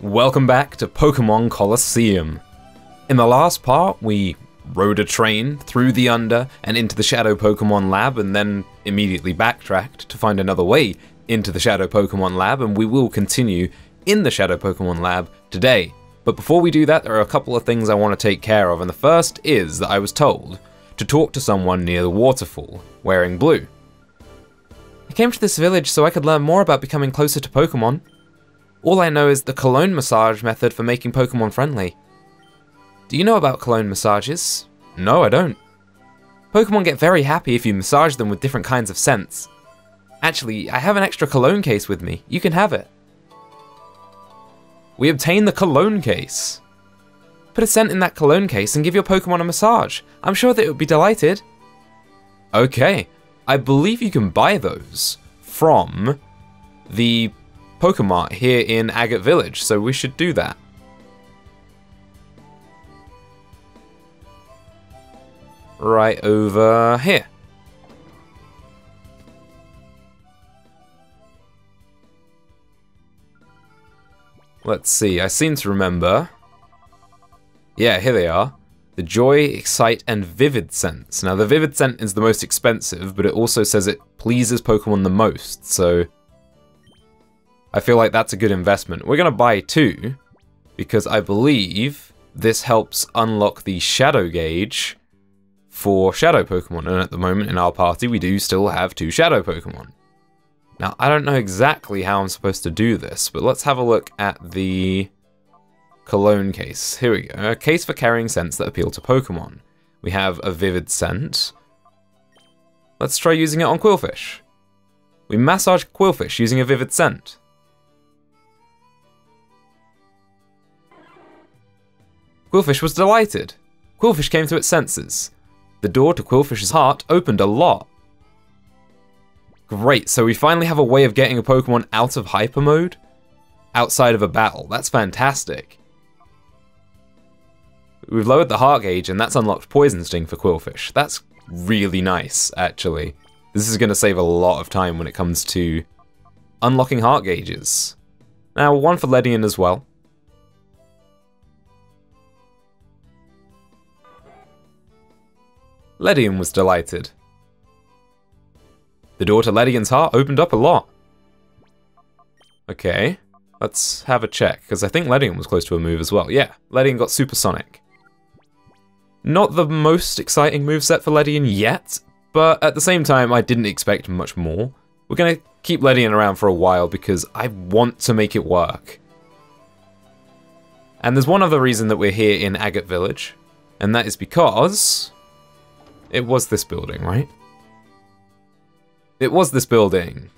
Welcome back to Pokemon Colosseum. In the last part, we rode a train through the Under and into the Shadow Pokemon Lab, and then immediately backtracked to find another way into the Shadow Pokemon Lab, and we will continue in the Shadow Pokemon Lab today. But before we do that, there are a couple of things I want to take care of, and the first is that I was told to talk to someone near the waterfall, wearing blue. I came to this village so I could learn more about becoming closer to Pokemon. All I know is the cologne massage method for making Pokemon friendly. Do you know about cologne massages? No, I don't. Pokemon get very happy if you massage them with different kinds of scents. Actually, I have an extra cologne case with me. You can have it. We obtained the cologne case. Put a scent in that cologne case and give your Pokemon a massage. I'm sure that it would be delighted. Okay, I believe you can buy those from the Pokemart here in Agate Village, so we should do that. Right over here. Let's see, I seem to remember. Yeah, here they are. The Joy, Excite, and Vivid scents. Now the Vivid scent is the most expensive, but it also says it pleases Pokemon the most, so I feel like that's a good investment. We're gonna buy two, because I believe this helps unlock the Shadow Gauge for Shadow Pokemon, and at the moment in our party we do still have two Shadow Pokemon. Now I don't know exactly how I'm supposed to do this, but let's have a look at the cologne case. Here we go, a case for carrying scents that appeal to Pokemon. We have a Vivid scent. Let's try using it on Qwilfish. We massage Qwilfish using a Vivid scent. Qwilfish was delighted. Qwilfish came to its senses. The door to Qwilfish's heart opened a lot. Great, so we finally have a way of getting a Pokemon out of Hyper Mode outside of a battle. That's fantastic. We've lowered the heart gauge and that's unlocked Poison Sting for Qwilfish. That's really nice, actually. This is going to save a lot of time when it comes to unlocking heart gauges. Now, one for Ledian as well. Ledian was delighted. The door to Ledian's heart opened up a lot. Okay, let's have a check, because I think Ledian was close to a move as well. Yeah, Ledian got Supersonic. Not the most exciting moveset for Ledian yet, but at the same time I didn't expect much more. We're going to keep Ledian around for a while because I want to make it work. And there's one other reason that we're here in Agate Village, and that is because it was this building, right? It was this building.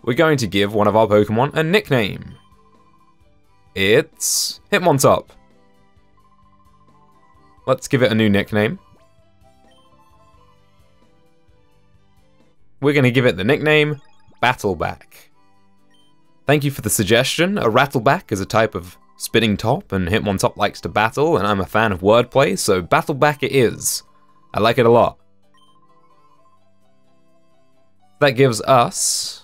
We're going to give one of our Pokemon a nickname. It's Hitmontop. Let's give it a new nickname. We're going to give it the nickname Battleback. Thank you for the suggestion. A Rattleback is a type of spinning top, and Hitmontop likes to battle, and I'm a fan of wordplay, so Battleback it is. I like it a lot. That gives us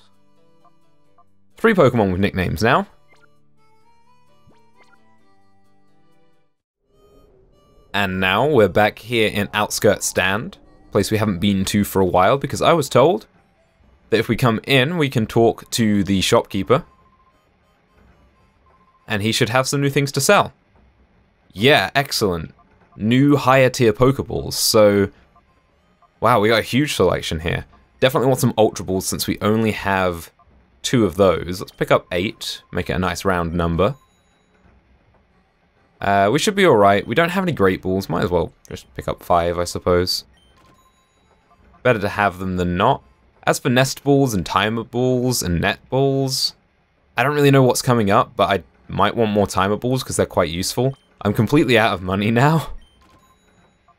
3 Pokemon with nicknames now. And now we're back here in Outskirt Stand, place we haven't been to for a while, because I was told that if we come in, we can talk to the shopkeeper, and he should have some new things to sell. Yeah, excellent. New higher tier Pokeballs, so wow, we got a huge selection here. Definitely want some Ultra Balls since we only have 2 of those. Let's pick up 8, make it a nice round number. We should be alright. We don't have any Great Balls, might as well just pick up 5, I suppose. Better to have them than not. As for Nest Balls and Timer Balls and Net Balls, I don't really know what's coming up, but I might want more Timer Balls because they're quite useful. I'm completely out of money now,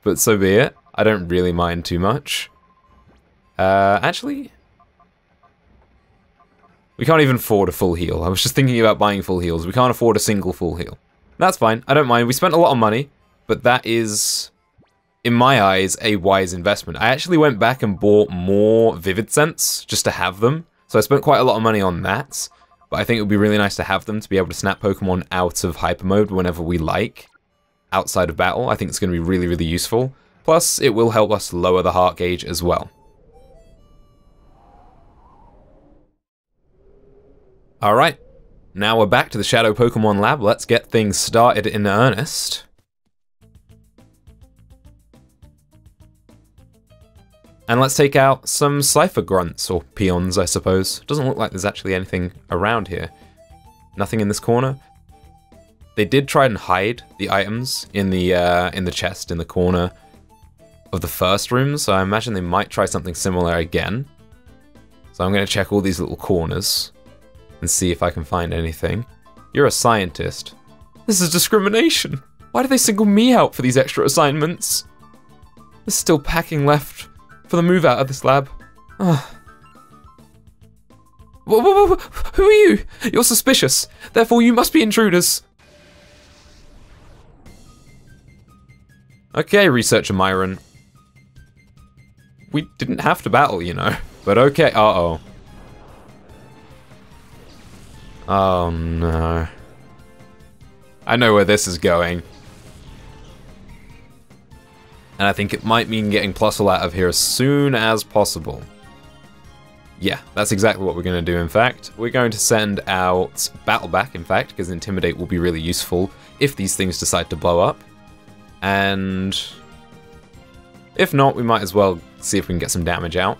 but so be it. I don't really mind too much. Actually, we can't even afford a full heal. I was just thinking about buying full heals. We can't afford a single full heal. That's fine, I don't mind. We spent a lot of money, but that is, in my eyes, a wise investment. I actually went back and bought more Vivid scents just to have them, so I spent quite a lot of money on that. but I think it would be really nice to have them to be able to snap Pokemon out of Hyper Mode whenever we like, outside of battle. I think it's going to be really, really useful. Plus, it will help us lower the heart gauge as well. Alright, now we're back to the Shadow Pokemon Lab. Let's get things started in earnest. And let's take out some Cypher Grunts, or Peons, I suppose. Doesn't look like there's actually anything around here. Nothing in this corner. They did try and hide the items in the chest in the corner of the first room, so I imagine they might try something similar again. So I'm going to check all these little corners and see if I can find anything. You're a scientist. This is discrimination. Why do they single me out for these extra assignments? There's still packing left for the move out of this lab. Ugh. Whoa, who are you? You're suspicious. Therefore, you must be intruders. Okay, Researcher Myron. We didn't have to battle, you know. But okay, uh-oh. Oh no. I know where this is going. And I think it might mean getting Plusle out of here as soon as possible. Yeah, that's exactly what we're going to do, in fact. We're going to send out Battleback, in fact, because Intimidate will be really useful if these things decide to blow up. And if not, we might as well see if we can get some damage out.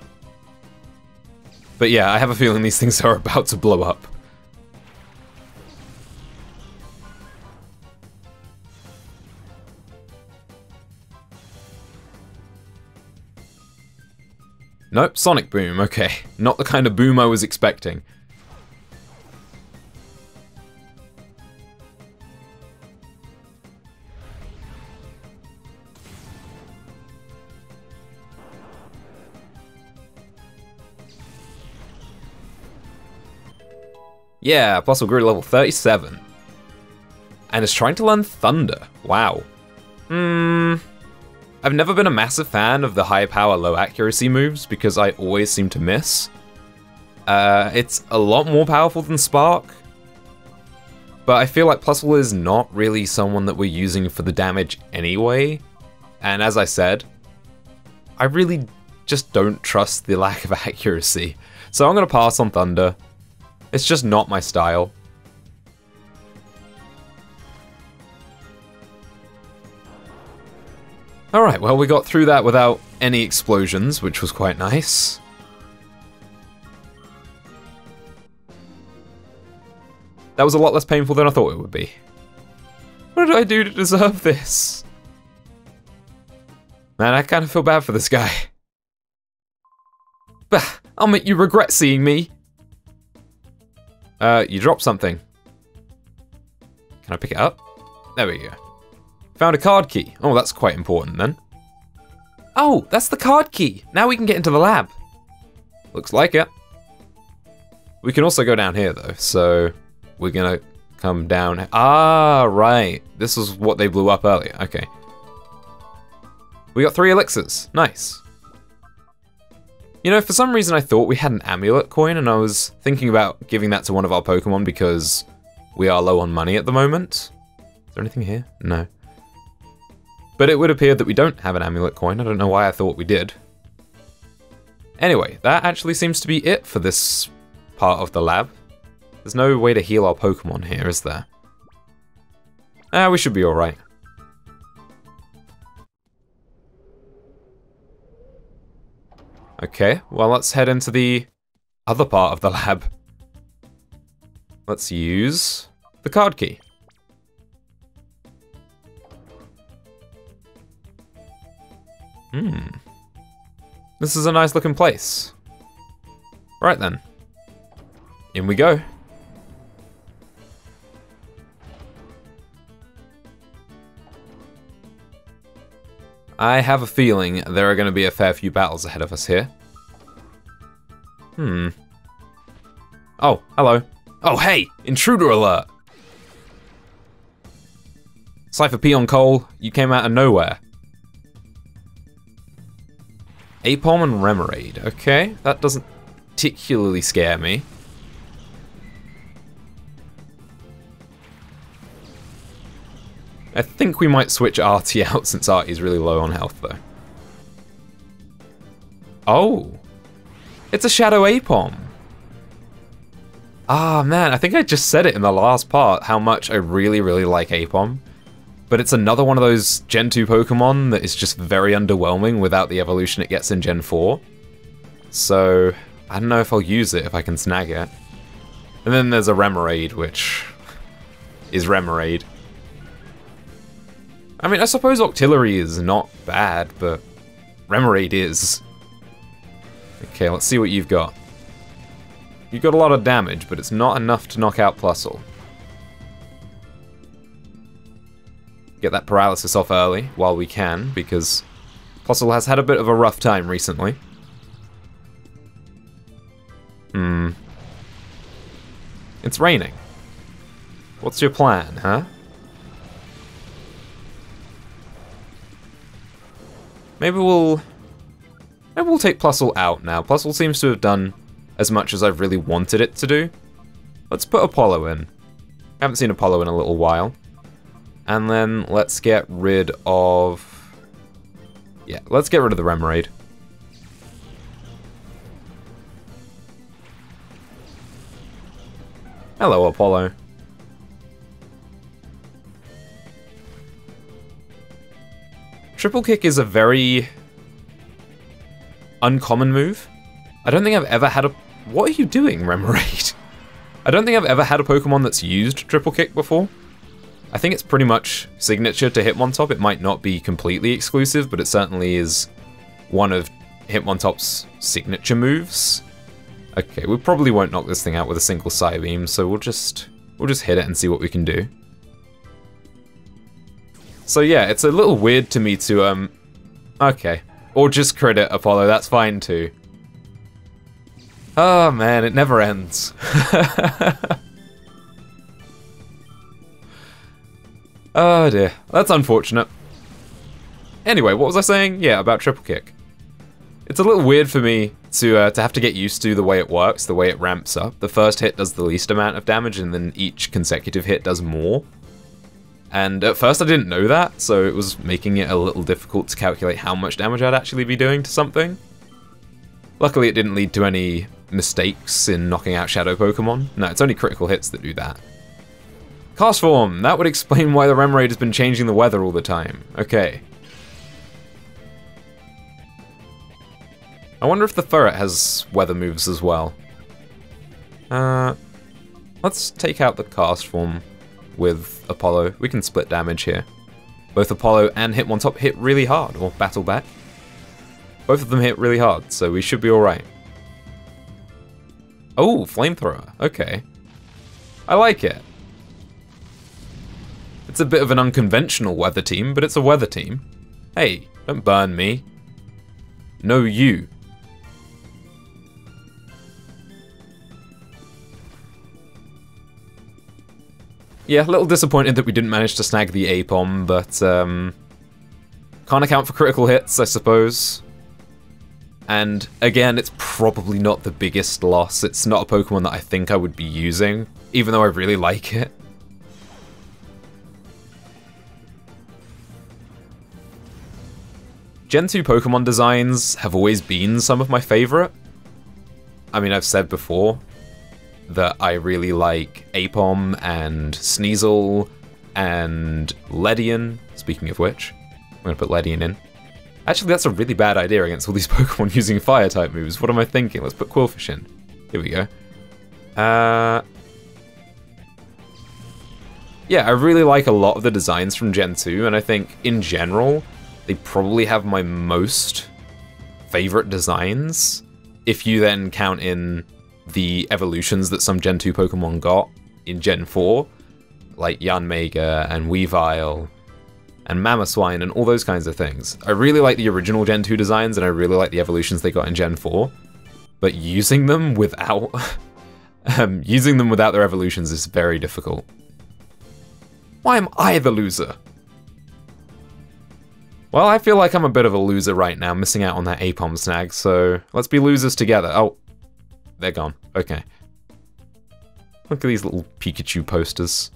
But yeah, I have a feeling these things are about to blow up. Nope, Sonic Boom, okay. Not the kind of boom I was expecting. Yeah, Plusle grew to level 37. And is trying to learn Thunder. Wow. I've never been a massive fan of the high power, low accuracy moves because I always seem to miss. It's a lot more powerful than Spark. But I feel like Plusle is not really someone that we're using for the damage anyway. And as I said, I really just don't trust the lack of accuracy. So I'm going to pass on Thunder. It's just not my style. Alright, well we got through that without any explosions, which was quite nice. That was a lot less painful than I thought it would be. What did I do to deserve this? Man, I kind of feel bad for this guy. Bah, I'll make you regret seeing me. You dropped something. Can I pick it up? There we go. Found a card key. Oh, that's quite important then. Oh, that's the card key. Now we can get into the lab. Looks like it. We can also go down here though, so we're gonna come down. Ah, right. This is what they blew up earlier. Okay. We got 3 elixirs. Nice. You know, for some reason I thought we had an amulet coin and I was thinking about giving that to one of our Pokemon because we are low on money at the moment. Is there anything here? No. But it would appear that we don't have an amulet coin. I don't know why I thought we did. Anyway, that actually seems to be it for this part of the lab. There's no way to heal our Pokemon here, is there? We should be alright. Okay, well let's head into the other part of the lab. Let's use the card key. This is a nice looking place. Right then. In we go. I have a feeling there are going to be a fair few battles ahead of us here. Oh, hello. Oh, hey! Intruder alert! Cypher Peon Cole, you came out of nowhere. Aipom and Remoraid. Okay, that doesn't particularly scare me. I think we might switch Artie out since Artie's really low on health, though. Oh! It's a Shadow Aipom! Ah, man, I think I just said it in the last part, how much I really, really like Aipom. But it's another one of those Gen 2 Pokemon that is just very underwhelming without the evolution it gets in Gen 4. So, I don't know if I'll use it if I can snag it. And then there's a Remoraid, which is Remoraid. I mean, I suppose Octillery is not bad, but Remoraid is. Okay, let's see what you've got. You've got a lot of damage, but it's not enough to knock out Plusle. Get that paralysis off early while we can, because Plusle has had a bit of a rough time recently. It's raining. What's your plan, huh? Maybe we'll take Plusle out now. Plusle seems to have done as much as I've really wanted it to do. Let's put Apollo in. I haven't seen Apollo in a little while. And then let's get rid of... yeah, let's get rid of the Remoraid. Hello, Apollo. Triple Kick is a very uncommon move. I don't think I've ever had a... what are you doing, Remoraid? I don't think I've ever had a Pokemon that's used Triple Kick before. I think it's pretty much signature to Hitmontop. It might not be completely exclusive, but it certainly is one of Hitmontop's signature moves. Okay, we probably won't knock this thing out with a single Psybeam, so we'll just hit it and see what we can do. So yeah, it's a little weird to me to, okay. Or just crit it, Apollo, that's fine too. Oh man, it never ends. Oh dear, that's unfortunate. Anyway, what was I saying? Yeah, about Triple Kick. It's a little weird for me to have to get used to the way it works, the way it ramps up. The first hit does the least amount of damage, and then each consecutive hit does more. And at first I didn't know that, so it was making it a little difficult to calculate how much damage I'd actually be doing to something. Luckily it didn't lead to any mistakes in knocking out Shadow Pokemon. No, it's only critical hits that do that. Cast Form! That would explain why the Remoraid has been changing the weather all the time. Okay. I wonder if the Ferret has weather moves as well. Let's take out the Cast Form with Apollo. We can split damage here. Both Apollo and Hitmontop hit really hard, or Battle Back. Both of them hit really hard, so we should be alright. Oh, Flamethrower. Okay. I like it. It's a bit of an unconventional weather team, but it's a weather team. Hey, don't burn me. No, you. Yeah, a little disappointed that we didn't manage to snag the Aipom, but can't account for critical hits, I suppose. And again, it's probably not the biggest loss. It's not a Pokemon that I think I would be using, even though I really like it. Gen 2 Pokemon designs have always been some of my favorite. I mean, I've said before that I really like Aipom and Sneasel and Ledian. Speaking of which, I'm going to put Ledian in. Actually, that's a really bad idea against all these Pokemon using Fire-type moves. What am I thinking? Let's put Quillfish in. Here we go. Yeah, I really like a lot of the designs from Gen 2, and I think, in general, they probably have my most favorite designs. If you then count in the evolutions that some Gen 2 Pokemon got in Gen 4, like Yanmega and Weavile and Mamoswine and all those kinds of things. I really like the original Gen 2 designs, and I really like the evolutions they got in Gen 4, but using them without their evolutions is very difficult. Why am I the loser? Well, I feel like I'm a bit of a loser right now, missing out on that Aipom snag, so let's be losers together. Oh, they're gone. Okay. Look at these little Pikachu posters.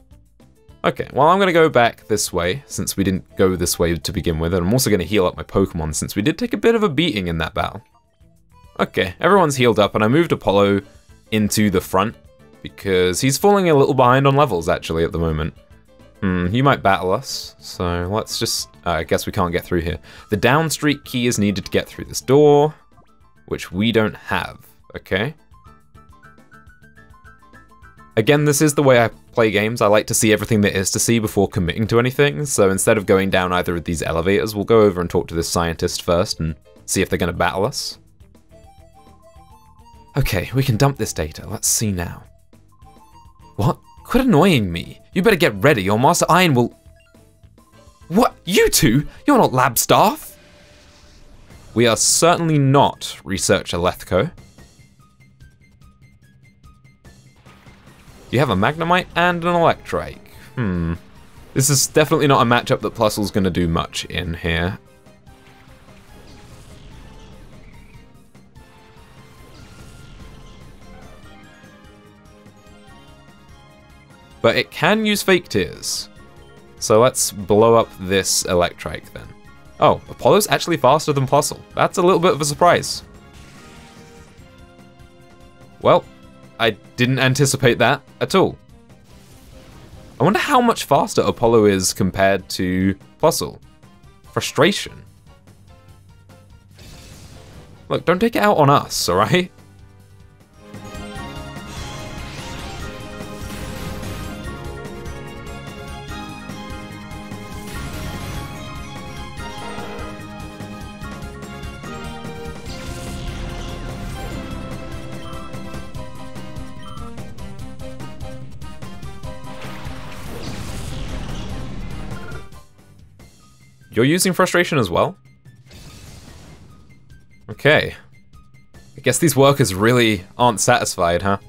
Okay, well I'm going to go back this way, since we didn't go this way to begin with, and I'm also going to heal up my Pokemon, since we did take a bit of a beating in that battle. Okay, everyone's healed up, and I moved Apollo into the front, because he's falling a little behind on levels, actually, at the moment. He might battle us, so let's just... I guess we can't get through here. The down street key is needed to get through this door, which we don't have, okay? Again, this is the way I play games. I like to see everything there is to see before committing to anything, so instead of going down either of these elevators, we'll go over and talk to this scientist first and see if they're going to battle us. Okay, we can dump this data. Let's see now. What? Quit annoying me. You better get ready or Master Iron will... What? You two? You're not lab staff? We are certainly not Researcher Lethko. You have a Magnemite and an Electrike. This is definitely not a matchup that Plusle's going to do much in here. But it can use Fake Tears. So let's blow up this Electrike then. Oh, Apollo's actually faster than Plusle. That's a little bit of a surprise. Well, I didn't anticipate that at all. I wonder how much faster Apollo is compared to Plusle. Frustration. Look, don't take it out on us, alright? You're using Frustration as well? Okay. I guess these workers really aren't satisfied, huh?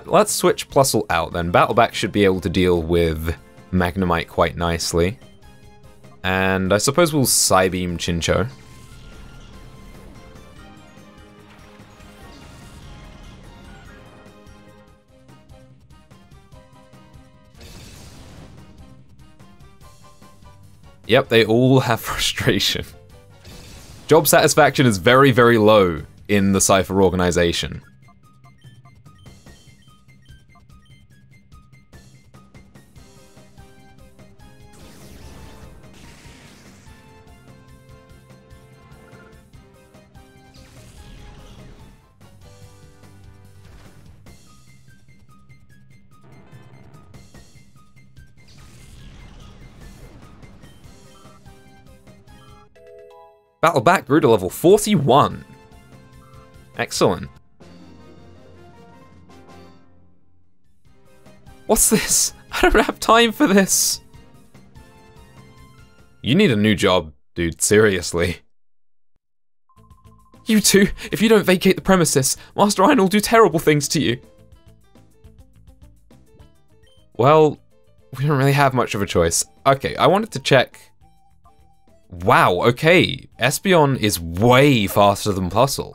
Let's switch Plusle out then. Battleback should be able to deal with Magnemite quite nicely. And I suppose we'll Psybeam Chincho. Yep, they all have frustration. Job satisfaction is very, very low in the Cypher organization. Battleback grew to level 41. Excellent. What's this? I don't have time for this. You need a new job, dude, seriously. You two, if you don't vacate the premises, Master Iron will do terrible things to you. Well, we don't really have much of a choice. Okay, I wanted to check... Wow, okay, Espeon is way faster than Plusle.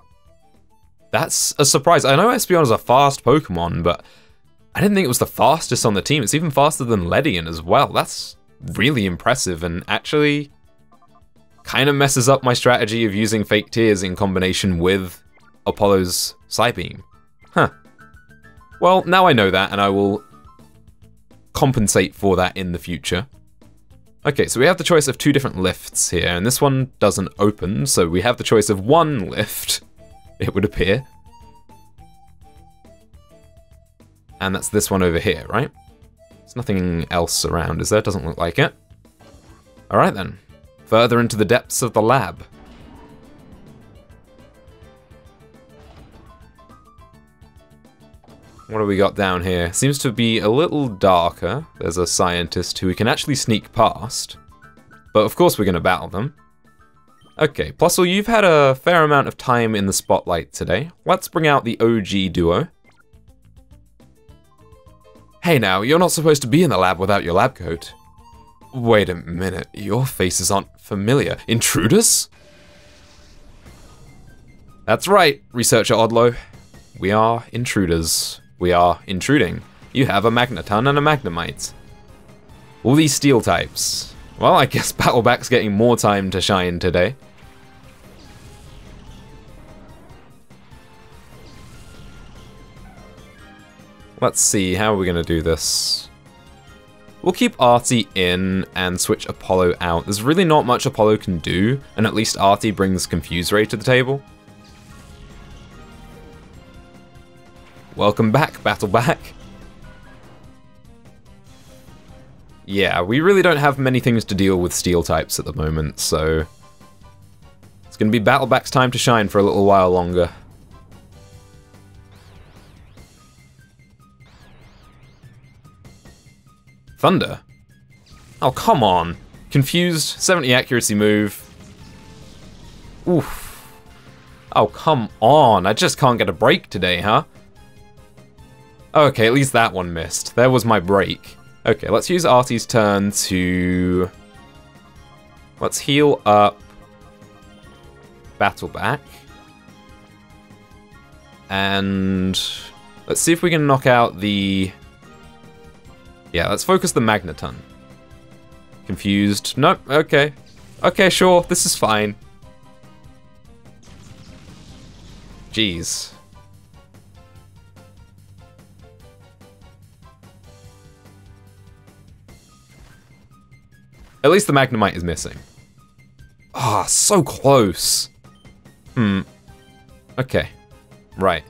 That's a surprise. I know Espeon is a fast Pokemon, but I didn't think it was the fastest on the team. It's even faster than Ledian as well. That's really impressive and actually kind of messes up my strategy of using Fake Tears in combination with Apollo's Psybeam. Huh. Well, now I know that and I will compensate for that in the future. Okay, so we have the choice of two different lifts here, and this one doesn't open, so we have the choice of one lift, it would appear. And that's this one over here, right? There's nothing else around, is there? Doesn't look like it. Alright then, further into the depths of the lab. What do we got down here? Seems to be a little darker. There's a scientist who we can actually sneak past. But of course we're going to battle them. Okay, Plusle, you've had a fair amount of time in the spotlight today. Let's bring out the OG duo. Hey now, you're not supposed to be in the lab without your lab coat. Wait a minute, your faces aren't familiar. Intruders? That's right, Researcher Odlo. We are intruders. We are intruding. You have a Magneton and a Magnemite. All these steel types. Well, I guess Battleback's getting more time to shine today. Let's see, how are we going to do this? We'll keep Artie in and switch Apollo out. There's really not much Apollo can do, and at least Artie brings Confuse Ray to the table. Welcome back, Battleback. Yeah, we really don't have many things to deal with steel types at the moment, so it's going to be Battleback's time to shine for a little while longer. Thunder? Oh, come on. Confused, 70 accuracy move. Oof. Oh, come on. I just can't get a break today, huh? Okay, at least that one missed. There was my break. Okay, let's use Artie's turn to... Let's heal up Battleback. And let's see if we can knock out the... Yeah, let's focus the Magneton. Confused. Nope, okay. Okay, sure, this is fine. Jeez. At least the Magnemite is missing. Ah, oh, so close. Okay. Right.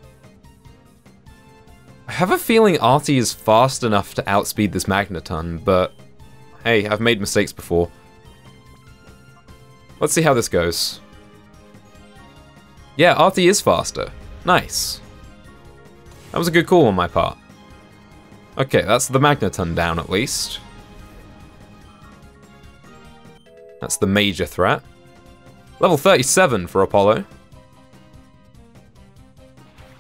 I have a feeling Artie is fast enough to outspeed this Magneton, but hey, I've made mistakes before. Let's see how this goes. Yeah, Artie is faster. Nice. That was a good call on my part. Okay, that's the Magneton down at least. That's the major threat. Level 37 for Apollo.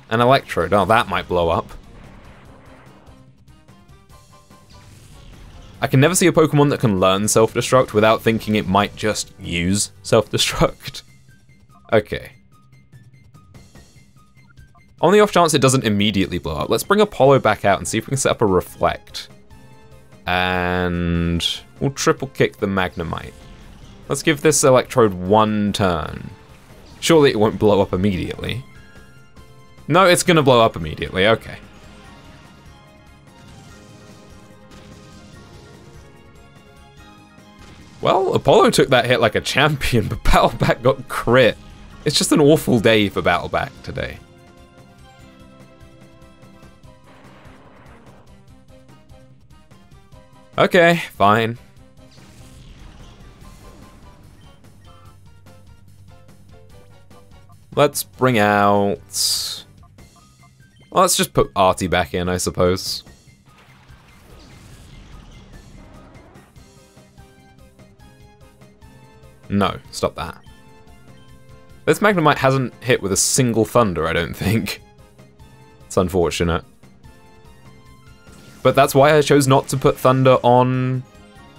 An Electrode. Oh, that might blow up. I can never see a Pokemon that can learn Self-Destruct without thinking it might just use Self-Destruct. Okay. On the off chance it doesn't immediately blow up, let's bring Apollo back out and see if we can set up a Reflect. And we'll triple kick the Magnemite. Let's give this Electrode one turn. Surely it won't blow up immediately. No, it's gonna blow up immediately, okay. Well, Apollo took that hit like a champion, but Battleback got crit. It's just an awful day for Battleback today. Okay, fine. Let's bring out... Well, let's just put Artie back in, I suppose. No, stop that. This Magnemite hasn't hit with a single Thunder, I don't think. It's unfortunate. But that's why I chose not to put Thunder on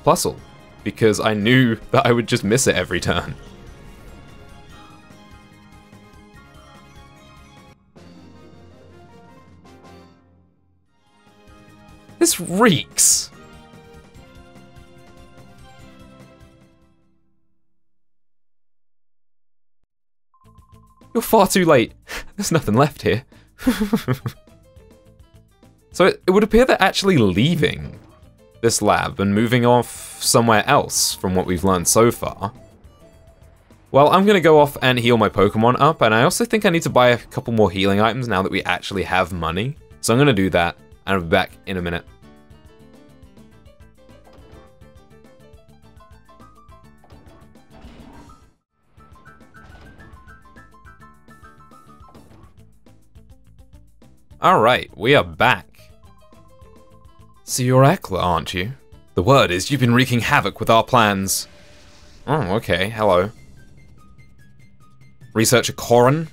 Plusle, because I knew that I would just miss it every turn. This reeks! You're far too late. There's nothing left here. So it would appear they're actually leaving this lab and moving off somewhere else from what we've learned so far. Well, I'm going to go off and heal my Pokemon up, and I also think I need to buy a couple more healing items now that we actually have money. So I'm going to do that, and I'll be back in a minute. Alright, we are back. So you're Ekla, aren't you? The word is you've been wreaking havoc with our plans. Oh, okay, hello. Researcher Corrin.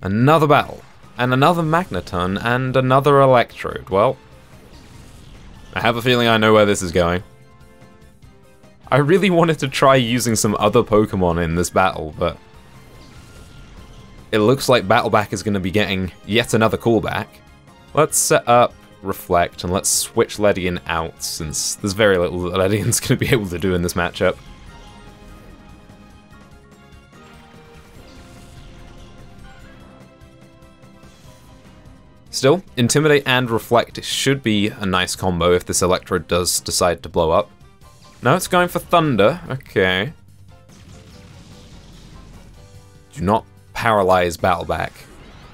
Another battle, and another Magneton, and another Electrode. Well, I have a feeling I know where this is going. I really wanted to try using some other Pokemon in this battle, but it looks like Battleback is going to be getting yet another callback. Let's set up Reflect, and let's switch Ledian out, since there's very little that Ledian's going to be able to do in this matchup. Still, Intimidate and Reflect should be a nice combo if this Electrode does decide to blow up. Now it's going for Thunder, okay. Do not paralyze Battleback.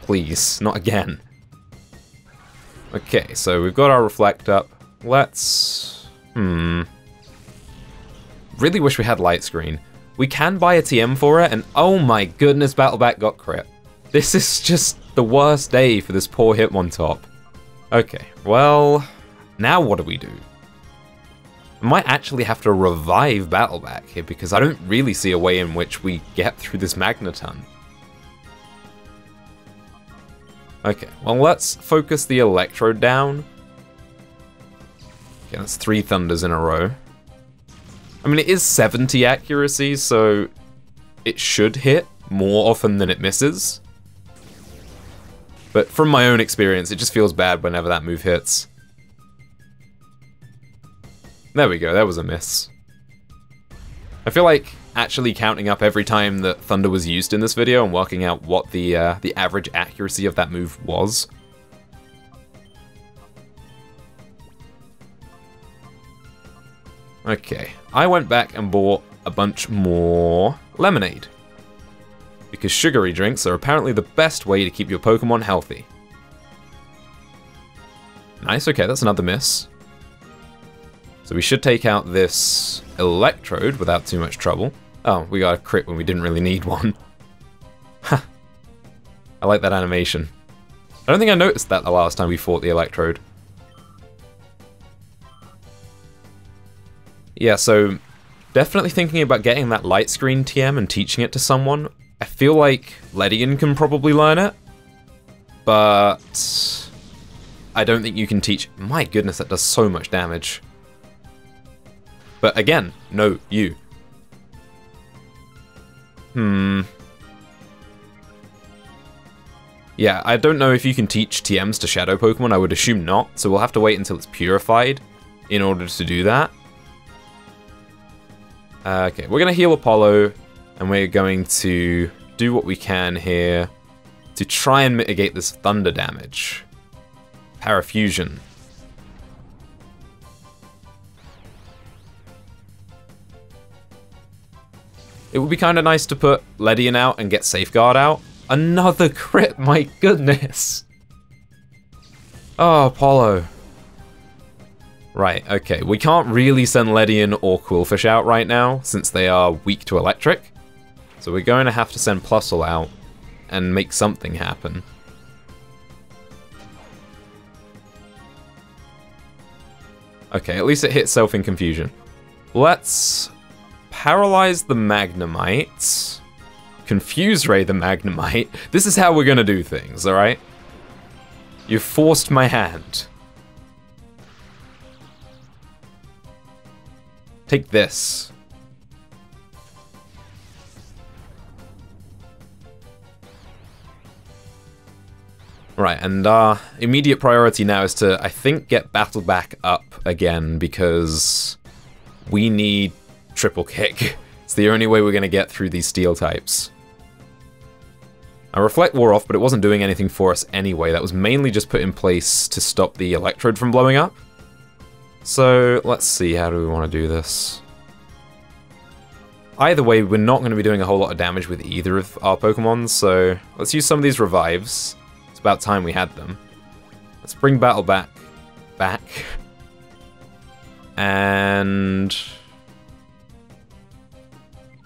Please, not again. Okay, so we've got our Reflect up. Let's... Really wish we had Light Screen. We can buy a TM for it, and oh my goodness, Battleback got crit. This is just the worst day for this poor Hitmontop. Okay, well, now what do we do? I might actually have to revive Battleback here, because I don't really see a way in which we get through this Magneton. Okay, well, let's focus the Electrode down. Okay, that's 3 Thunders in a row. I mean, it is 70 accuracy, so it should hit more often than it misses. But from my own experience, it just feels bad whenever that move hits. There we go, that was a miss. I feel like actually counting up every time that Thunder was used in this video and working out what the average accuracy of that move was. Okay, I went back and bought a bunch more lemonade, because sugary drinks are apparently the best way to keep your Pokemon healthy. Nice, okay, that's another miss. So we should take out this Electrode without too much trouble. Oh, we got a crit when we didn't really need one. Ha! I like that animation. I don't think I noticed that the last time we fought the Electrode. Yeah, so definitely thinking about getting that Light Screen TM and teaching it to someone. I feel like Ledian can probably learn it, but I don't think you can teach... My goodness, that does so much damage. But again, no, you. Yeah, I don't know if you can teach TMs to Shadow Pokemon, I would assume not, so we'll have to wait until it's purified in order to do that. Okay, we're going to heal Apollo, and we're going to do what we can here to try and mitigate this Thunder damage. Parafusion. It would be kind of nice to put Ledian out and get Safeguard out. Another crit, my goodness! Oh, Apollo. Right, okay, we can't really send Ledian or Qwilfish out right now, since they are weak to Electric. So we're going to have to send Plusle out and make something happen. Okay, at least it hit Self in Confusion. Let's paralyze the Magnemite. Confuse Ray the Magnemite. This is how we're gonna do things, alright? You forced my hand. Take this. Right, and our immediate priority now is to, I think, get Battleback up again, because we need Triple Kick. It's the only way we're going to get through these Steel types. Our Reflect wore off, but it wasn't doing anything for us anyway. That was mainly just put in place to stop the Electrode from blowing up. So, let's see, how do we want to do this? Either way, we're not going to be doing a whole lot of damage with either of our Pokemon, so let's use some of these revives. It's about time we had them. Let's bring Battleback back. And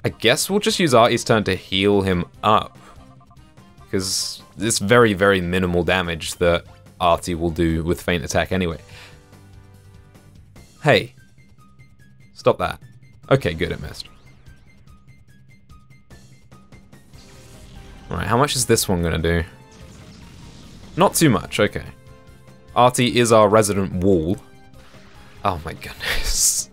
I guess we'll just use Artie's turn to heal him up, because it's very, very minimal damage that Artie will do with Feint Attack anyway. Hey. Stop that. Okay, good, it missed. Alright, how much is this one gonna do? Not too much, okay. Artie is our resident wall. Oh my goodness.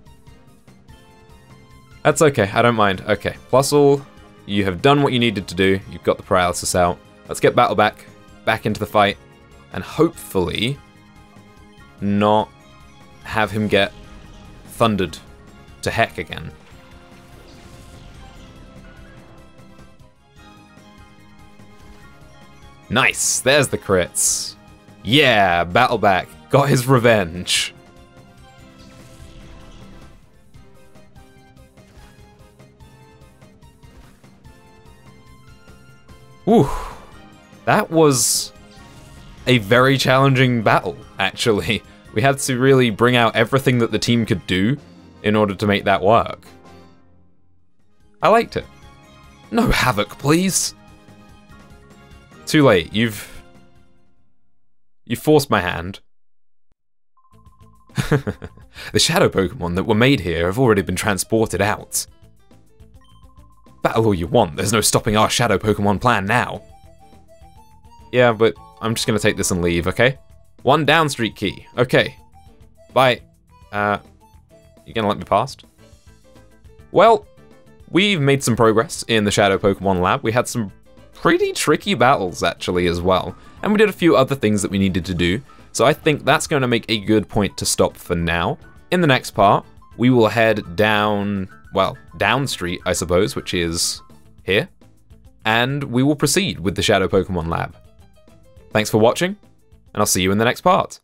That's okay, I don't mind. Okay, Plusle, you have done what you needed to do. You've got the paralysis out. Let's get Battleback back into the fight, and hopefully not have him get thundered to heck again. Nice, there's the crits. Yeah, Battleback got his revenge. Whew, that was a very challenging battle, actually. We had to really bring out everything that the team could do in order to make that work. I liked it. No Havoc, please. Too late, you've forced my hand. The shadow Pokemon that were made here have already been transported out. Battle all you want, there's no stopping our shadow Pokemon plan now. Yeah, but I'm just gonna take this and leave, okay? 1 down street key, okay. Bye. You gonna let me past? Well, we've made some progress in the Shadow Pokemon Lab. We had some pretty tricky battles, actually, as well. And we did a few other things that we needed to do. So I think that's going to make a good point to stop for now. In the next part, we will head down, well, down street, I suppose, which is here. And we will proceed with the Shadow Pokemon Lab. Thanks for watching, and I'll see you in the next part.